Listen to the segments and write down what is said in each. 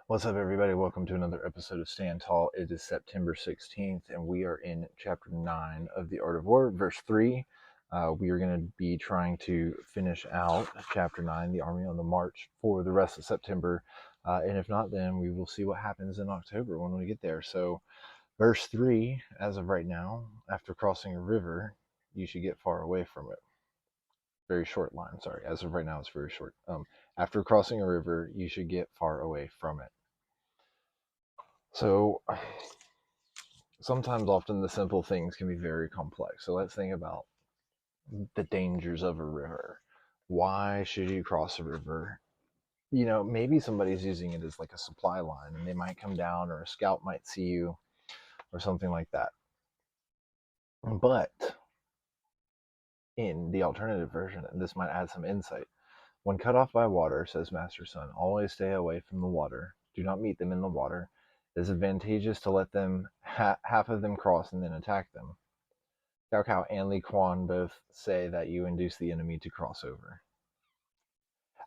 What's up, everybody? Welcome to another episode of Stand Tall. It is September 16th, and we are in chapter 9 of The Art of War, verse 3. We are going to be trying to finish out chapter 9, The Army on the March, for the rest of September. And if not, then we will see what happens in October when we get there. So, verse 3, as of right now, after crossing a river, you should get far away from it. Very short line, sorry. As of right now, it's very short. After crossing a river, you should get far away from it. So sometimes, often, the simple things can be very complex. So let's think about the dangers of a river. Why should you cross a river? Maybe somebody's using it as like a supply line and they might come down, or a scout might see you, or something like that. But in the alternative version, and this might add some insight, when cut off by water, says Master Sun, always stay away from the water. Do not meet them in the water. It is advantageous to let them half of them cross and then attack them. Cao Cao and Li Quan both say that you induce the enemy to cross over.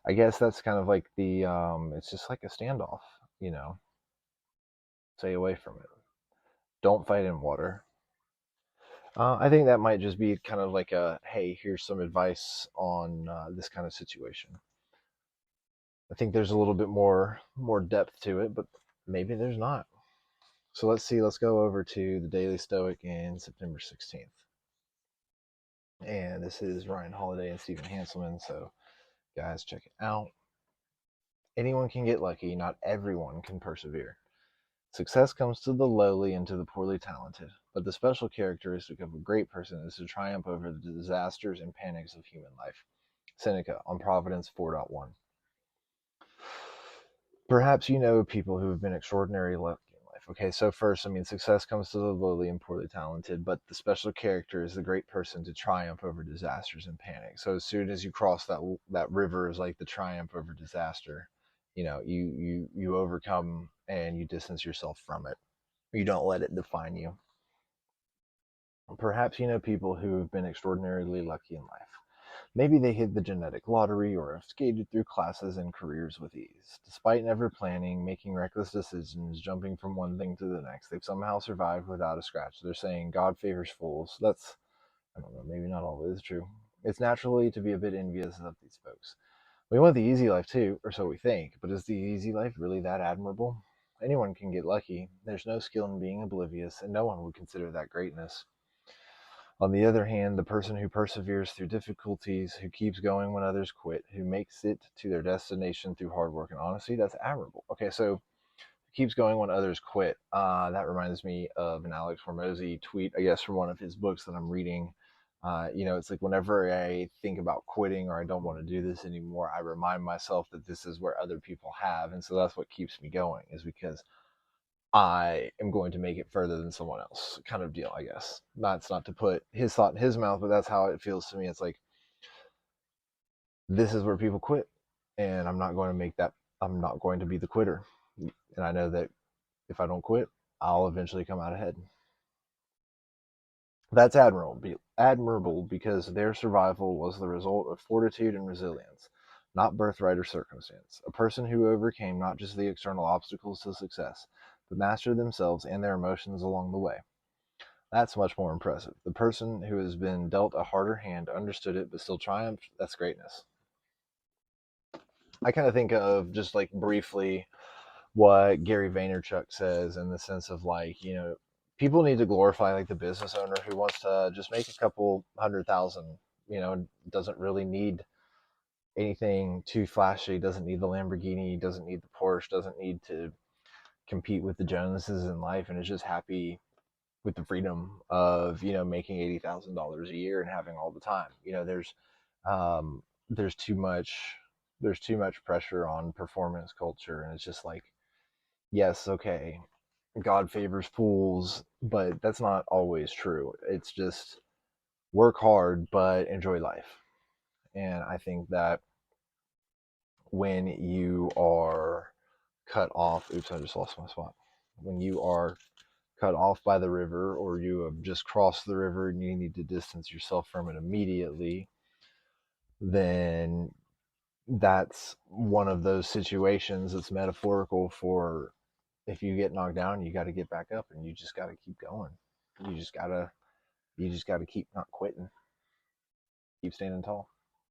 I guess that's kind of like it's just like a standoff, you know. Stay away from it. Don't fight in water. I think that might just be kind of like hey, here's some advice on this kind of situation. I think there's a little bit more depth to it, but maybe there's not. So let's see. Let's go over to the Daily Stoic in September 16th. And this is Ryan Holiday and Stephen Hanselman. So guys, check it out. Anyone can get lucky, not everyone can persevere. Success comes to the lowly and to the poorly talented, but the special characteristic of a great person is to triumph over the disasters and panics of human life. Seneca on Providence 4.1. Perhaps you know people who have been extraordinarily lucky in life. Okay, so first, success comes to the lowly and poorly talented, but the special character is the great person to triumph over disasters and panic. So as soon as you cross that river, is like the triumph over disaster. You overcome and you distance yourself from it. You don't let it define you. Perhaps you know people who have been extraordinarily lucky in life. Maybe they hit the genetic lottery or have skated through classes and careers with ease. Despite never planning, making reckless decisions, jumping from one thing to the next, they've somehow survived without a scratch. They're saying God favors fools. That's, I don't know, maybe not always true. It's naturally to be a bit envious of these folks. We want the easy life too, or so we think, but is the easy life really that admirable? Anyone can get lucky. There's no skill in being oblivious, and no one would consider that greatness. On the other hand, the person who perseveres through difficulties, who keeps going when others quit, who makes it to their destination through hard work and honesty, that's admirable. Okay, so keeps going when others quit. That reminds me of an Alex Hormozy tweet, I guess, from one of his books that I'm reading. It's like whenever I think about quitting or I don't want to do this anymore, I remind myself that this is where other people have. And so that's what keeps me going, is because I am going to make it further than someone else, kind of deal, I guess. That's not to put his thought in his mouth, but that's how it feels to me. It's like, this is where people quit, and I'm not going to be the quitter. And I know that if I don't quit, I'll eventually come out ahead. That's admirable because their survival was the result of fortitude and resilience, not birthright or circumstance. A person who overcame not just the external obstacles to success, but mastered themselves and their emotions along the way. That's much more impressive. The person who has been dealt a harder hand understood it but still triumphed. That's greatness. I kind of think of, just like briefly, what Gary Vaynerchuk says, in the sense of, like, people need to glorify like the business owner who wants to just make a couple 100,000, doesn't really need anything too flashy, doesn't need the Lamborghini, doesn't need the Porsche, doesn't need to compete with the Joneses in life, and is just happy with the freedom of, making $80,000 a year and having all the time. Um, there's too much pressure on performance culture, and it's just like, yes, okay, God favors fools, but that's not always true. It's just work hard, but enjoy life. And I think that when you are cut off, oops, I just lost my spot. When you are cut off by the river, or you have just crossed the river and you need to distance yourself from it immediately, then that's one of those situations that's metaphorical for, if you get knocked down, you got to get back up, and you just got to keep going. You just got to keep not quitting, keep standing tall.